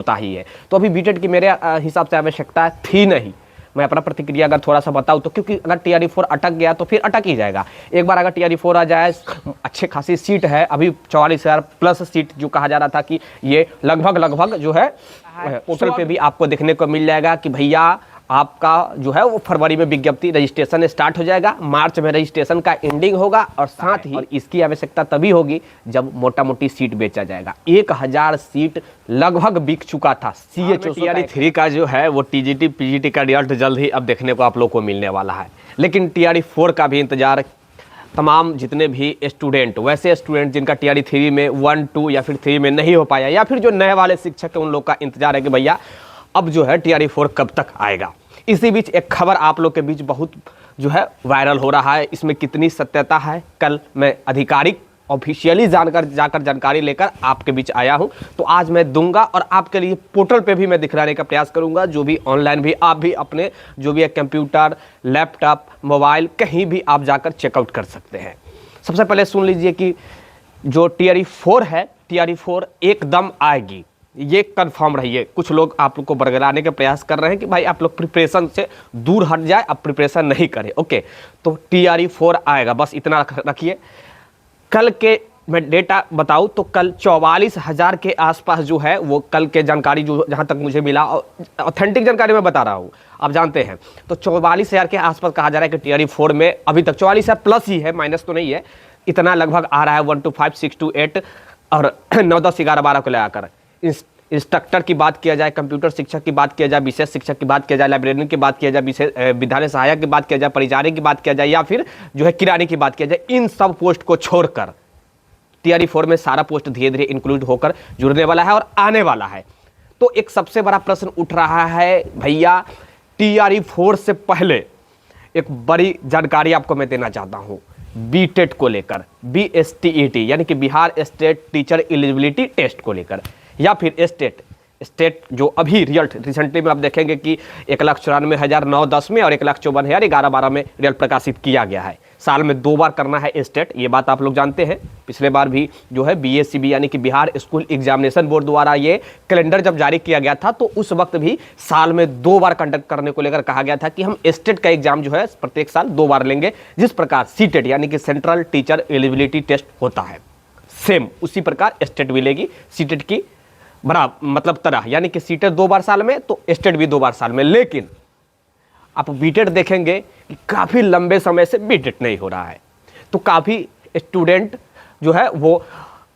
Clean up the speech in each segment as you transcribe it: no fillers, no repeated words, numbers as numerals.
होता ही है। तो अभी बीटेड की मेरे हिसाब से आवश्यकता थी नहीं। मैं अपना प्रतिक्रिया अगर थोड़ा सा बताऊं तो, क्योंकि अगर TRE4 अटक गया तो फिर अटक ही जाएगा। एक बार अगर TRE4 आ जाए, अच्छे खासी सीट है, अभी 44,000 प्लस सीट जो कहा जा रहा था कि ये लगभग जो है पोर्टल पे भी आपको देखने को मिल जाएगा कि भैया आपका जो है वो फरवरी में विज्ञप्ति रजिस्ट्रेशन स्टार्ट हो जाएगा, मार्च में रजिस्ट्रेशन का एंडिंग होगा और साथ ही और इसकी आवश्यकता तभी होगी जब मोटा मोटी सीट बेचा जाएगा। 1000 सीट लगभग बिक चुका था। TRE3 का जो है वो TGT PGT का रिजल्ट जल्द ही अब देखने को आप लोग को मिलने वाला है, लेकिन TRE4 का भी इंतजार तमाम जितने भी स्टूडेंट, वैसे स्टूडेंट जिनका TRE3 में 1, 2 या फिर 3 में नहीं हो पाया, या फिर जो नए वाले शिक्षक है उन लोग का इंतजार है कि भैया अब जो है TRE4 कब तक आएगा। इसी बीच एक खबर आप लोग के बीच बहुत जो है वायरल हो रहा है, इसमें कितनी सत्यता है कल मैं आधिकारिक ऑफिशियली जाकर जानकारी लेकर आपके बीच आया हूं, तो आज मैं दूंगा और आपके लिए पोर्टल पे भी मैं दिखलाने का प्रयास करूंगा, जो भी ऑनलाइन भी आप भी अपने जो भी है कंप्यूटर, लैपटॉप, मोबाइल कहीं भी आप जाकर चेकआउट कर सकते हैं। सबसे पहले सुन लीजिए कि जो TRE4 है, TRE4 एकदम आएगी, ये कंफर्म रहिए। कुछ लोग आप लोग को बरगलाने के प्रयास कर रहे हैं कि भाई आप लोग प्रिपरेशन से दूर हट जाए, अब प्रिपरेशन नहीं करें। ओके, तो TRE4 आएगा, बस इतना रखिए। कल के मैं डेटा बताऊं तो कल 44,000 के आसपास जो है वो कल के जानकारी जो जहां तक मुझे मिला, ऑथेंटिक जानकारी मैं बता रहा हूं, आप जानते हैं, तो 44,000 के आसपास कहा जा रहा है कि TRE4 में अभी तक 44,000 प्लस ही है, माइनस तो नहीं है, इतना लगभग आ रहा है 1 to 5, 6 to 8 और 9, 10, 11, 12 को लगाकर। इंस्ट्रक्टर की बात किया जाए, कंप्यूटर शिक्षक की बात किया जाए, विशेष शिक्षक की बात किया जाए, लाइब्रेरियन की बात किया जाए, विशेष विद्यालय सहायक की बात किया जाए, परिचारिक की बात किया जाए, या फिर जो है किरानी की बात किया जाए, इन सब पोस्ट को छोड़कर TRE4 में सारा पोस्ट धीरे धीरे इंक्लूड होकर जुड़ने वाला है और आने वाला है। तो एक सबसे बड़ा प्रश्न उठ रहा है भैया, TRE4 से पहले एक बड़ी जानकारी आपको मैं देना चाहता हूं BTET को लेकर, BSTET यानी कि Bihar state teacher eligibility test को लेकर, या फिर स्टेट जो अभी रिजल्ट रिसेंटली में आप देखेंगे कि 1,94,000 9-10 में और 1,54,000 11-12 में रिजल्ट प्रकाशित किया गया है। साल में 2 बार करना है स्टेट, ये बात आप लोग जानते हैं। पिछले बार भी जो है BSCB यानी कि बिहार स्कूल एग्जामिनेशन बोर्ड द्वारा ये कैलेंडर जब जारी किया गया था तो उस वक्त भी साल में 2 बार कंडक्ट करने को लेकर कहा गया था कि हम स्टेट का एग्जाम जो है प्रत्येक साल 2 बार लेंगे, जिस प्रकार CTET यानी कि सेंट्रल टीचर एलिजिबिलिटी टेस्ट होता है, सेम उसी प्रकार स्टेट भी लेगी CTET की बड़ा मतलब तरह, यानी कि CTET 2 बार साल में तो स्टेट भी 2 बार साल में। लेकिन आप BTET देखेंगे कि काफ़ी लंबे समय से BTET नहीं हो रहा है, तो काफ़ी स्टूडेंट जो है वो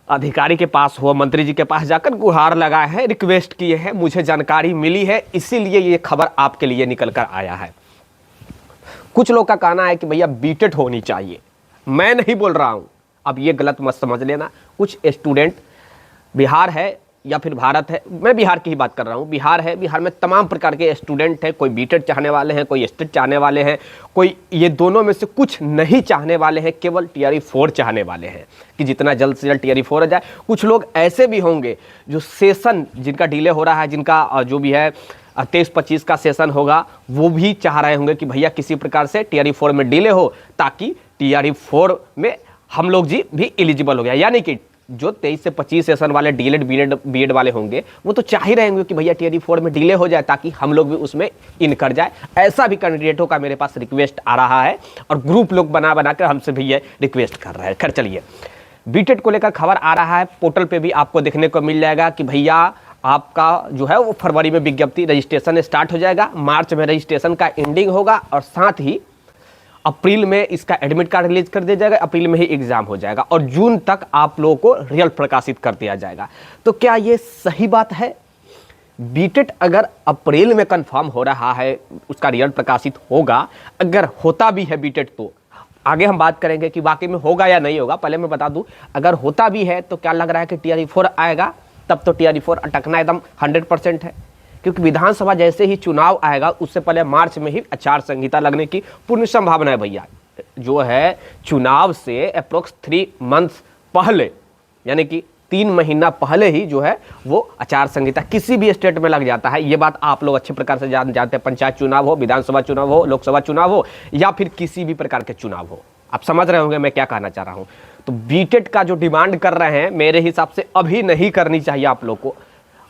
अधिकारी के पास हो, मंत्री जी के पास जाकर गुहार लगाए हैं, रिक्वेस्ट किए हैं, मुझे जानकारी मिली है, इसीलिए ये खबर आपके लिए निकल कर आया है। कुछ लोग का कहना है कि भैया BTET होनी चाहिए, मैं नहीं बोल रहा हूँ, अब ये गलत मत समझ लेना। कुछ स्टूडेंट, बिहार है या फिर भारत है, मैं बिहार की ही बात कर रहा हूँ, बिहार है, बिहार में तमाम प्रकार के स्टूडेंट हैं, कोई BTET चाहने वाले हैं, कोई स्टेट चाहने वाले हैं, कोई ये दोनों में से कुछ नहीं चाहने वाले हैं, केवल TRE4 चाहने वाले हैं कि जितना जल्द से जल्द TRE4 आ जाए। कुछ लोग ऐसे भी होंगे जो सेशन जिनका डिले हो रहा है, जिनका जो भी है 23-25 का सेशन होगा, वो भी चाह रहे होंगे कि भैया किसी प्रकार से TRE4 में डिले हो, ताकि TRE4 में हम लोग जी भी एलिजिबल हो गया। यानी कि जो 23 से 25 सेशन वाले DLED BEd वाले होंगे वो तो चाह ही रहे होंगे कि भैया TRE4 में डिले हो जाए ताकि हम लोग भी उसमें इन कर जाए। ऐसा भी कैंडिडेटों का मेरे पास रिक्वेस्ट आ रहा है और ग्रुप लोग बना कर हमसे भी ये रिक्वेस्ट कर रहे हैं। खैर चलिए, BTET को लेकर खबर आ रहा है, पोर्टल पे भी आपको देखने को मिल जाएगा कि भैया आपका जो है वो फरवरी में विज्ञप्ति रजिस्ट्रेशन स्टार्ट हो जाएगा, मार्च में रजिस्ट्रेशन का एंडिंग होगा और साथ ही अप्रैल में इसका एडमिट कार्ड रिलीज कर दिया जाएगा, अप्रैल में ही एग्जाम हो जाएगा और जून तक आप लोगों को रिजल्ट प्रकाशित कर दिया जाएगा। तो क्या ये सही बात है? BTET अगर अप्रैल में कंफर्म हो रहा है, उसका रिजल्ट प्रकाशित होगा, अगर होता भी है BTET, तो आगे हम बात करेंगे कि वाकई में होगा या नहीं होगा। पहले मैं बता दूं, अगर होता भी है तो क्या लग रहा है कि TRE4 आएगा, तब तो TRE4 अटकना एकदम 100% है, क्योंकि विधानसभा जैसे ही चुनाव आएगा उससे पहले मार्च में ही आचार संहिता लगने की पूर्ण संभावना है। भैया जो है चुनाव से अप्रोक्स 3 मंथ्स पहले, यानी कि 3 महीना पहले ही जो है वो आचार संहिता किसी भी स्टेट में लग जाता है। ये बात आप लोग अच्छे प्रकार से जानते हैं, पंचायत चुनाव हो, विधानसभा चुनाव हो, लोकसभा चुनाव हो या फिर किसी भी प्रकार के चुनाव हो। आप समझ रहे होंगे मैं क्या कहना चाह रहा हूँ। तो BTET का जो डिमांड कर रहे हैं, मेरे हिसाब से अभी नहीं करनी चाहिए आप लोग को।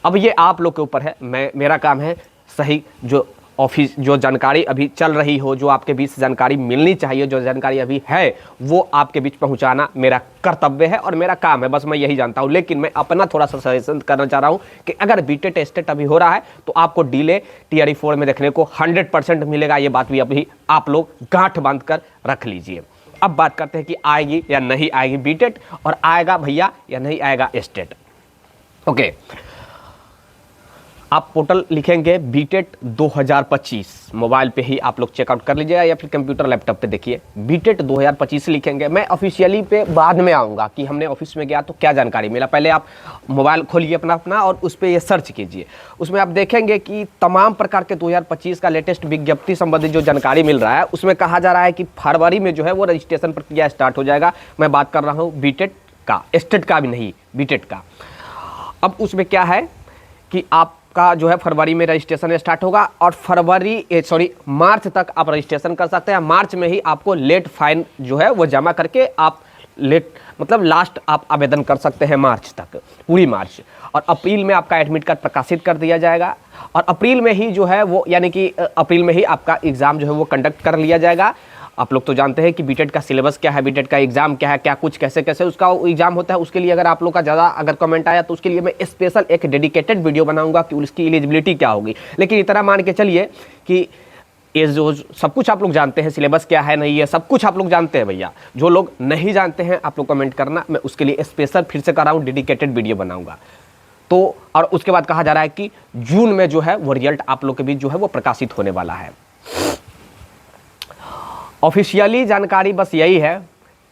अब ये आप लोग के ऊपर है, मेरा काम है सही जो ऑफिस जो जानकारी अभी चल रही हो, जो आपके बीच जानकारी मिलनी चाहिए, जो जानकारी अभी है वो आपके बीच पहुंचाना मेरा कर्तव्य है और मेरा काम है, बस मैं यही जानता हूं। लेकिन मैं अपना थोड़ा सा सजेशन करना चाह रहा हूं कि अगर बीटेट स्टेट अभी हो रहा है तो आपको डिले टीआरई 4 में देखने को 100% मिलेगा। ये बात भी अभी आप लोग गांठ बांध कर रख लीजिए। अब बात करते हैं कि आएगी या नहीं आएगी बीटेट, और आएगा भैया या नहीं आएगा स्टेट। ओके, आप पोर्टल लिखेंगे बीटेट 2025, मोबाइल पे ही आप लोग चेकआउट कर लीजिएगा या फिर कंप्यूटर लैपटॉप पे देखिए बीटेट 2025 लिखेंगे। मैं ऑफिशियली पे बाद में आऊँगा कि हमने ऑफिस में गया तो क्या जानकारी मिला। पहले आप मोबाइल खोलिए अपना और उस पर ये सर्च कीजिए। उसमें आप देखेंगे कि तमाम प्रकार के 2025 का लेटेस्ट विज्ञप्ति संबंधित जो जानकारी मिल रहा है उसमें कहा जा रहा है कि फरवरी में जो है वो रजिस्ट्रेशन प्रक्रिया स्टार्ट हो जाएगा। मैं बात कर रहा हूँ बीटेट का, स्टेट का भी नहीं, बीटेट का। अब उसमें क्या है कि आप का जो है फरवरी में रजिस्ट्रेशन स्टार्ट होगा और मार्च तक आप रजिस्ट्रेशन कर सकते हैं। मार्च में ही आपको लेट फाइन जो है वो जमा करके आप लास्ट आप आवेदन कर सकते हैं मार्च तक, पूरी मार्च। और अप्रैल में आपका एडमिट कार्ड प्रकाशित कर दिया जाएगा और अप्रैल में ही जो है वो यानी कि अप्रैल में ही आपका एग्ज़ाम जो है वो कंडक्ट कर लिया जाएगा। आप लोग तो जानते हैं कि बीटेट का सिलेबस क्या है, बीटेट का एग्जाम क्या है, क्या कुछ कैसे कैसे उसका एग्जाम होता है। उसके लिए अगर आप लोग का ज़्यादा अगर कमेंट आया तो उसके लिए मैं स्पेशल एक डेडिकेटेड वीडियो बनाऊंगा कि उसकी एलिजिबिलिटी क्या होगी। लेकिन इतना मान के चलिए कि ये जो सब कुछ आप लोग जानते हैं, सिलेबस क्या है नहीं है सब कुछ आप लोग जानते हैं भैया। जो लोग नहीं जानते हैं आप लोग कमेंट करना, मैं उसके लिए स्पेशल फिर से कर रहा हूँ, डेडिकेटेड वीडियो बनाऊंगा। तो और उसके बाद कहा जा रहा है कि जून में जो है वो रिजल्ट आप लोग के बीच जो है वो प्रकाशित होने वाला है। ऑफिशियली जानकारी बस यही है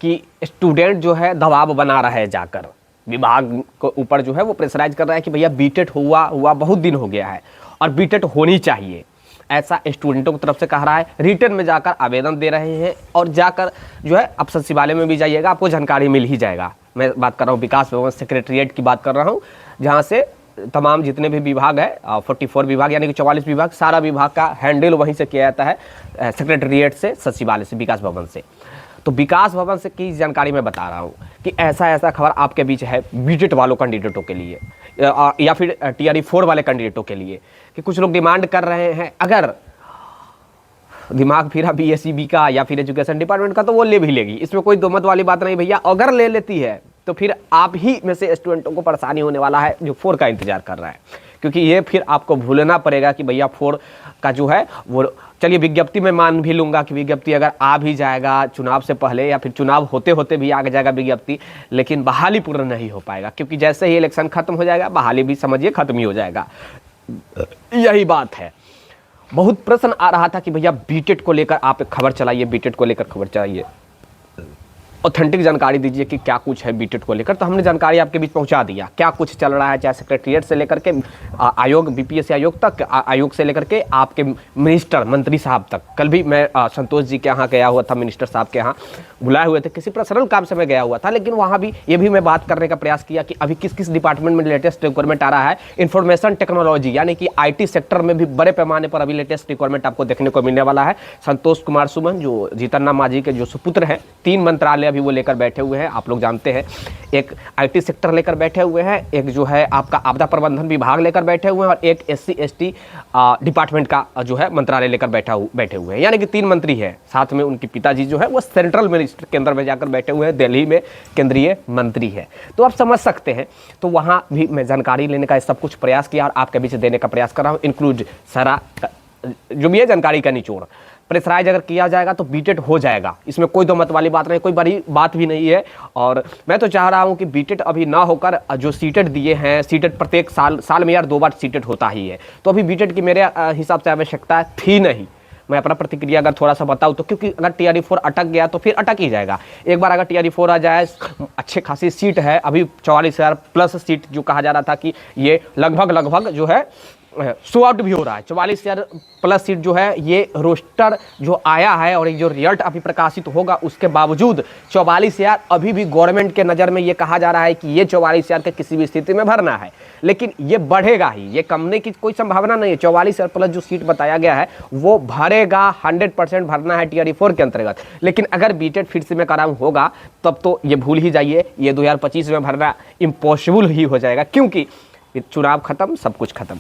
कि स्टूडेंट जो है दबाव बना रहा है, जाकर विभाग को ऊपर जो है वो प्रेशराइज कर रहा है कि भैया बीटेट हुआ बहुत दिन हो गया है और बीटेट होनी चाहिए, ऐसा स्टूडेंटों की तरफ से कह रहा है। रिटर्न में जाकर आवेदन दे रहे हैं और जाकर जो है आप सचिवालय में भी जाइएगा, आपको जानकारी मिल ही जाएगा। मैं बात कर रहा हूँ विकास भवन सेक्रेटरीट की बात कर रहा हूँ, जहाँ से तमाम जितने भी विभाग है 44 विभाग यानी कि 44 विभाग, सारा विभाग का हैंडल वहीं से किया जाता है, सेक्रेटरीट से, सचिवालय से, विकास भवन से। तो विकास भवन से की जानकारी मैं बता रहा हूँ कि ऐसा खबर आपके बीच है बीटेट वालों कैंडिडेटों के लिए या फिर टीआरई 4 वाले कैंडिडेटों के लिए कि कुछ लोग डिमांड कर रहे हैं अगर दिमाग फिरा बीएसईबी का या फिर एजुकेशन डिपार्टमेंट का तो वो ले भी लेगी, इसमें कोई दो मत वाली बात नहीं भैया। अगर ले लेती है तो फिर आप ही में से स्टूडेंटों को परेशानी होने वाला है जो 4 का इंतजार कर रहा है, क्योंकि ये फिर आपको भूलना पड़ेगा कि भैया 4 का जो है वो, चलिए विज्ञप्ति में मान भी लूँगा कि विज्ञप्ति अगर आ भी जाएगा चुनाव से पहले या फिर चुनाव होते होते भी आ जाएगा विज्ञप्ति, लेकिन बहाली पूर्ण नहीं हो पाएगा, क्योंकि जैसे ही इलेक्शन खत्म हो जाएगा बहाली भी समझिए खत्म ही हो जाएगा। यही बात है। बहुत प्रश्न आ रहा था कि भैया बीटेट को लेकर आप खबर चलाइए, बीटेट को लेकर खबर चलाइए, ऑथेंटिक जानकारी दीजिए कि क्या कुछ है बीटेट को लेकर। तो हमने जानकारी आपके बीच पहुंचा दिया, क्या कुछ चल रहा है, चाहे सेक्रेटरीट से लेकर के आयोग, बीपीएससी आयोग तक, आयोग से लेकर के आपके मिनिस्टर मंत्री साहब तक। कल भी मैं संतोष जी के यहाँ गया हुआ था, मिनिस्टर साहब के यहाँ बुलाए हुए थे, किसी पर्सनल काम से मैं गया हुआ था, लेकिन वहाँ भी ये भी मैं बात करने का प्रयास किया कि अभी किस किस डिपार्टमेंट में लेटेस्ट रिक्वायरमेंट आ रहा है। इंफॉर्मेशन टेक्नोलॉजी यानी कि IT सेक्टर में भी बड़े पैमाने पर अभी लेटेस्ट रिक्वायरमेंट आपको देखने को मिलने वाला है। संतोष कुमार सुमन जो जीतन राम मांझी के जो सुपुत्र हैं, 3 मंत्रालय अभी वो लेकर बैठे हुए हैं, आप लोग जानते हैं। एक IT सेक्टर लेकर बैठे हुए हैं, एक जो है आपका आपदा प्रबंधन विभाग लेकर बैठे हुए हैं और एक SC ST डिपार्टमेंट का जो है मंत्रालय लेकर बैठे हुए हैं, यानी कि 3 मंत्री हैं। साथ में उनके पिताजी जो है वो सेंट्रल मिनिस्टर के अंदर में जाकर बैठे हुए हैं, दिल्ली में केंद्रीय मंत्री है। तो आप समझ सकते हैं। तो वहाँ भी मैं जानकारी लेने का सब कुछ प्रयास किया और आपके बीच देने का प्रयास कर रहा हूँ, इंक्लूड सारा जो भी है जानकारी का निचोड़। प्रेशराइज अगर किया जाएगा तो बीटेट हो जाएगा, इसमें कोई दो मत वाली बात नहीं, कोई बड़ी बात भी नहीं है। और मैं तो चाह रहा हूं कि बीटेट अभी ना होकर जो सीटेट दिए हैं, सीटेट प्रत्येक साल में यार 2 बार सीटेट होता ही है, तो अभी बीटेट की मेरे हिसाब से आवश्यकता थी नहीं। मैं अपना प्रतिक्रिया अगर थोड़ा सा बताऊं तो, क्योंकि अगर टीआरई 4 अटक गया तो फिर अटक ही जाएगा। एक बार अगर टीआरई 4 आ जाए, अच्छे खासी सीट है, अभी 44,000 प्लस सीट जो कहा जा रहा था कि ये लगभग जो है शो आउट भी हो रहा है। 44,000 प्लस सीट जो है ये रोस्टर जो आया है और ये जो रिजल्ट अभी प्रकाशित होगा उसके बावजूद 44,000 अभी भी गवर्नमेंट के नज़र में ये कहा जा रहा है कि ये 44,000 के किसी भी स्थिति में भरना है, लेकिन ये बढ़ेगा ही, ये कमने की कोई संभावना नहीं है। 44,000 प्लस जो सीट बताया गया है वो भरेगा, 100% भरना है टीआरई 4 के अंतर्गत। लेकिन अगर बीटेट फिर से में कराऊँ होगा तब तो ये भूल ही जाइए, ये 2025 में भरना इम्पॉसिबल ही हो जाएगा, क्योंकि चुनाव खत्म, सब कुछ खत्म।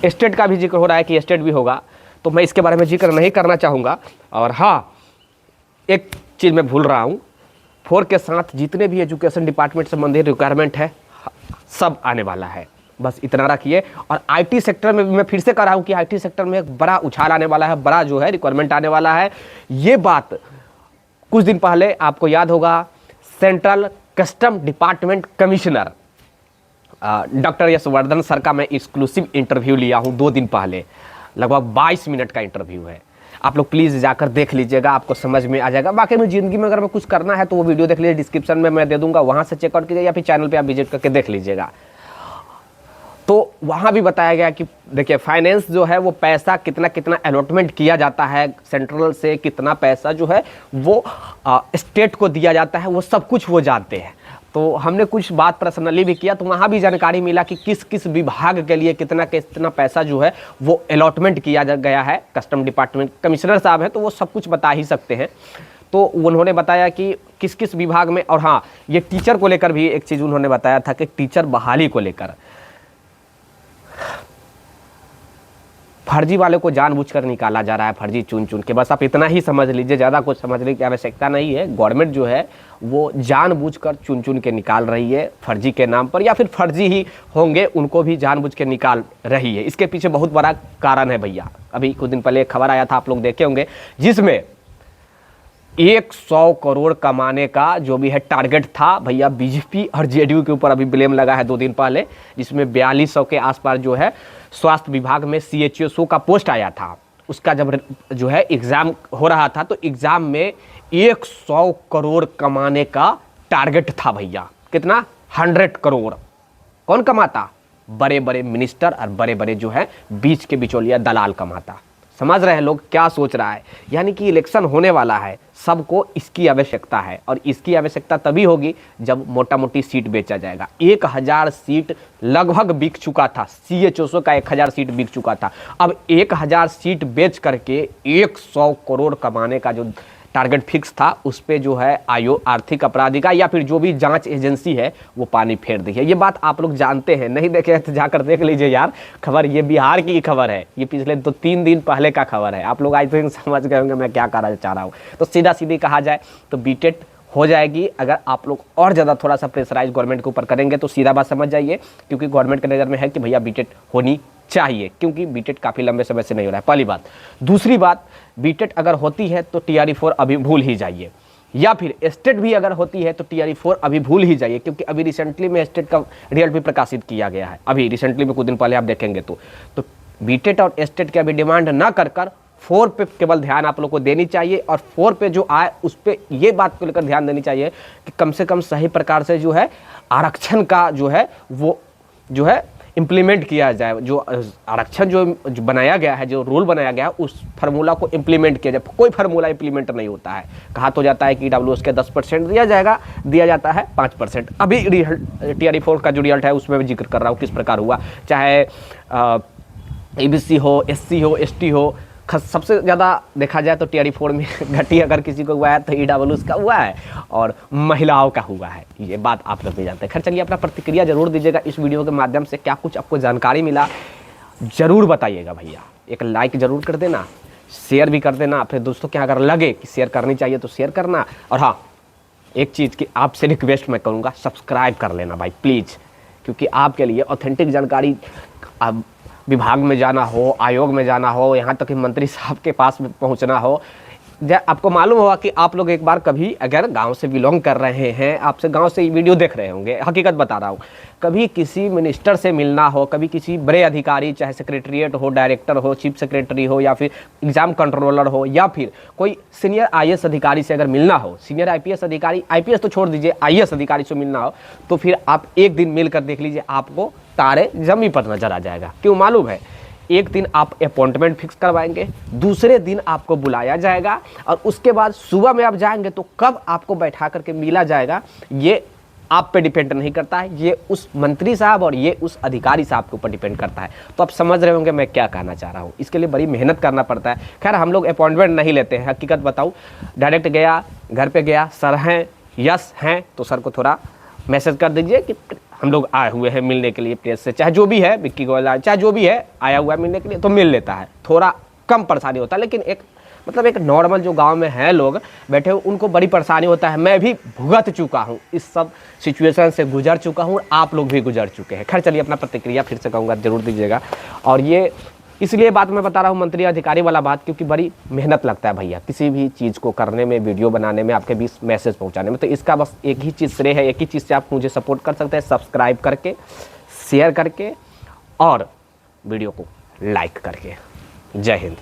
स्टेट का भी जिक्र हो रहा है कि स्टेट भी होगा, तो मैं इसके बारे में जिक्र नहीं करना चाहूँगा। और हाँ, एक चीज़ मैं भूल रहा हूँ, 4 के साथ जितने भी एजुकेशन डिपार्टमेंट से संबंधित रिक्वायरमेंट है सब आने वाला है, बस इतना रखिए। और आईटी सेक्टर में मैं फिर से कह रहा हूँ कि आईटी सेक्टर में एक बड़ा उछाल आने वाला है, बड़ा जो है रिक्वायरमेंट आने वाला है। ये बात कुछ दिन पहले आपको याद होगा, central custom department commissioner doctor Yashvardhan sir का मैं एक्सक्लूसिव इंटरव्यू लिया हूँ 2 दिन पहले, लगभग 22 मिनट का इंटरव्यू है। आप लोग प्लीज़ जाकर देख लीजिएगा, आपको समझ में आ जाएगा। बाकी में ज़िंदगी में अगर मैं कुछ करना है तो वो वीडियो देख लीजिए, डिस्क्रिप्शन में मैं दे दूंगा, वहाँ से चेकआउट कीजिए या फिर चैनल पे आप विजिट करके देख लीजिएगा। तो वहाँ भी बताया गया कि देखिए फाइनेंस जो है वो पैसा कितना कितना अलॉटमेंट किया जाता है, सेंट्रल से कितना पैसा जो है वो स्टेट को दिया जाता है, वो सब कुछ वो जानते हैं। तो हमने कुछ बात पर्सनली भी किया, तो वहाँ भी जानकारी मिला कि किस किस विभाग के लिए कितना कितना पैसा जो है वो अलॉटमेंट किया गया है। कस्टम डिपार्टमेंट कमिश्नर साहब हैं तो वो सब कुछ बता ही सकते हैं। तो उन्होंने बताया कि किस किस विभाग में। और हाँ, ये टीचर को लेकर भी एक चीज़ उन्होंने बताया था कि टीचर बहाली को लेकर फर्जी वाले को जानबूझकर निकाला जा रहा है, फर्जी चुन चुन के। बस आप इतना ही समझ लीजिए, ज़्यादा कुछ समझने की आवश्यकता नहीं है। गवर्नमेंट जो है वो जानबूझकर चुन चुन के निकाल रही है फर्जी के नाम पर, या फिर फर्जी ही होंगे उनको भी जानबूझ के निकाल रही है। इसके पीछे बहुत बड़ा कारण है भैया। अभी कुछ दिन पहले एक खबर आया था, आप लोग देखे होंगे, जिसमें 100 करोड़ कमाने का जो भी है टारगेट था भैया, बीजेपी और जेडीयू के ऊपर अभी ब्लेम लगा है 2 दिन पहले, जिसमें 4200 के आसपास जो है स्वास्थ्य विभाग में CHO का पोस्ट आया था। उसका जब जो है एग्ज़ाम हो रहा था तो एग्ज़ाम में 100 करोड़ कमाने का टारगेट था भैया। कितना? 100 करोड़। कौन कमाता? बड़े बड़े मिनिस्टर और बड़े बड़े जो है बीच के बिचौलिया दलाल कमाता। समझ रहे हैं लोग क्या सोच रहा है? यानी कि इलेक्शन होने वाला है, सबको इसकी आवश्यकता है, और इसकी आवश्यकता तभी होगी जब मोटा मोटी सीट बेचा जाएगा। 1000 सीट लगभग बिक चुका था, CHO का 1000 सीट बिक चुका था। अब 1000 सीट बेच करके 100 करोड़ कमाने का जो टारगेट फिक्स था, उस पे जो है आयोग आर्थिक अपराधी का या फिर जो भी जांच एजेंसी है वो पानी फेर दी है। ये बात आप लोग जानते हैं, नहीं देखे तो जाकर देख लीजिए यार। खबर ये बिहार की खबर है, ये पिछले 2-3 दिन पहले का खबर है। आप लोग आई थिंक समझ गए होंगे मैं क्या कहना चाह रहा हूँ। तो सीधा सीधी कहा जाए तो बीटेट हो जाएगी अगर आप लोग और ज़्यादा थोड़ा सा प्रेशराइज गवर्नमेंट के ऊपर करेंगे तो सीधा बात समझ जाइए, क्योंकि गवर्नमेंट के नज़र में है कि भैया बीटेट होनी चाहिए, क्योंकि बीटेट काफ़ी लंबे समय से नहीं हो रहा है, पहली बात। दूसरी बात, बीटेट अगर होती है तो TRE4 अभी भूल ही जाइए, या फिर स्टेट भी अगर होती है तो TRE4 अभी भूल ही जाइए, क्योंकि अभी रिसेंटली में स्टेट का रिजल्ट भी प्रकाशित किया गया है। अभी रिसेंटली में कुछ दिन पहले आप देखेंगे तो बीटेट और स्टेट की अभी डिमांड ना कर 4 पे केवल ध्यान आप लोग को देनी चाहिए। और 4 पे जो आए उस पे ये बात को लेकर ध्यान देनी चाहिए कि कम से कम सही प्रकार से जो है आरक्षण का जो है वो जो है इम्प्लीमेंट किया जाए। जो आरक्षण जो बनाया गया है, जो रूल बनाया गया है, उस फार्मूला को इम्प्लीमेंट किया जाए। कोई फार्मूला इम्प्लीमेंट नहीं होता है। कहा तो जाता है कि EWS के 10% दिया जाएगा, दिया जाता है 5%। अभी TRE4 का जो रिजल्ट है उसमें मैं जिक्र कर रहा हूँ किस प्रकार हुआ, चाहे ABC हो, SC हो, ST हो। सबसे ज़्यादा देखा जाए तो TRE4 में घटी अगर किसी को हुआ है तो EWS का हुआ है और महिलाओं का हुआ है। ये बात आप लोग भी जानते हैं। खैर चलिए, अपना प्रतिक्रिया जरूर दीजिएगा इस वीडियो के माध्यम से। क्या कुछ आपको जानकारी मिला ज़रूर बताइएगा भैया। एक लाइक ज़रूर कर देना, शेयर भी कर देना। फिर दोस्तों क्या अगर लगे कि शेयर करनी चाहिए तो शेयर करना। और हाँ, एक चीज़ की आपसे रिक्वेस्ट मैं करूँगा, सब्सक्राइब कर लेना भाई प्लीज़, क्योंकि आपके लिए ऑथेंटिक जानकारी विभाग में जाना हो, आयोग में जाना हो, यहाँ तक कि मंत्री साहब के पास में पहुँचना हो। आपको मालूम होगा कि आप लोग एक बार कभी अगर गांव से बिलोंग कर रहे हैं, आपसे गांव से वीडियो देख रहे होंगे, हकीकत बता रहा हूँ, कभी किसी मिनिस्टर से मिलना हो, कभी किसी बड़े अधिकारी, चाहे सेक्रेटरीट हो, डायरेक्टर हो, चीफ सेक्रेटरी हो, या फिर एग्जाम कंट्रोलर हो, या फिर कोई सीनियर IAS अधिकारी से अगर मिलना हो, सीनियर IPS अधिकारी, IPS तो छोड़ दीजिए, IAS अधिकारी से मिलना हो, तो फिर आप एक दिन मिल कर देख लीजिए, आपको तारे जमीन पर नजर आ जाएगा। क्यों मालूम है? एक दिन आप अपॉइंटमेंट फिक्स करवाएंगे, दूसरे दिन आपको बुलाया जाएगा, और उसके बाद सुबह में आप जाएंगे तो कब आपको बैठा करके मिला जाएगा ये आप पे डिपेंड नहीं करता है, ये उस मंत्री साहब और ये उस अधिकारी साहब के ऊपर डिपेंड करता है। तो आप समझ रहे होंगे मैं क्या कहना चाह रहा हूँ। इसके लिए बड़ी मेहनत करना पड़ता है। खैर हम लोग अपॉइंटमेंट नहीं लेते हैं, हकीकत बताऊँ, डायरेक्ट गया, घर पे गया, सर हैं, यस हैं, तो सर को थोड़ा मैसेज कर दीजिए कि हम लोग आए हुए हैं मिलने के लिए प्रेस से, चाहे जो भी है, विक्की गोयल चाहे जो भी है आया हुआ है मिलने के लिए, तो मिल लेता है, थोड़ा कम परेशानी होता है। लेकिन एक मतलब एक नॉर्मल जो गांव में हैं लोग बैठे हुए, उनको बड़ी परेशानी होता है। मैं भी भुगत चुका हूं, इस सब सिचुएशन से गुजर चुका हूं, आप लोग भी गुजर चुके हैं। खैर चलिए, अपना प्रतिक्रिया फिर से कहूँगा जरूर दीजिएगा। और ये इसलिए बात मैं बता रहा हूँ मंत्री अधिकारी वाला बात, क्योंकि बड़ी मेहनत लगता है भैया किसी भी चीज़ को करने में, वीडियो बनाने में, आपके बीच मैसेज पहुँचाने में। तो इसका बस एक ही चीज़ श्रेय है, एक ही चीज़ से आप मुझे सपोर्ट कर सकते हैं, सब्सक्राइब करके, शेयर करके और वीडियो को लाइक करके। जय हिंद।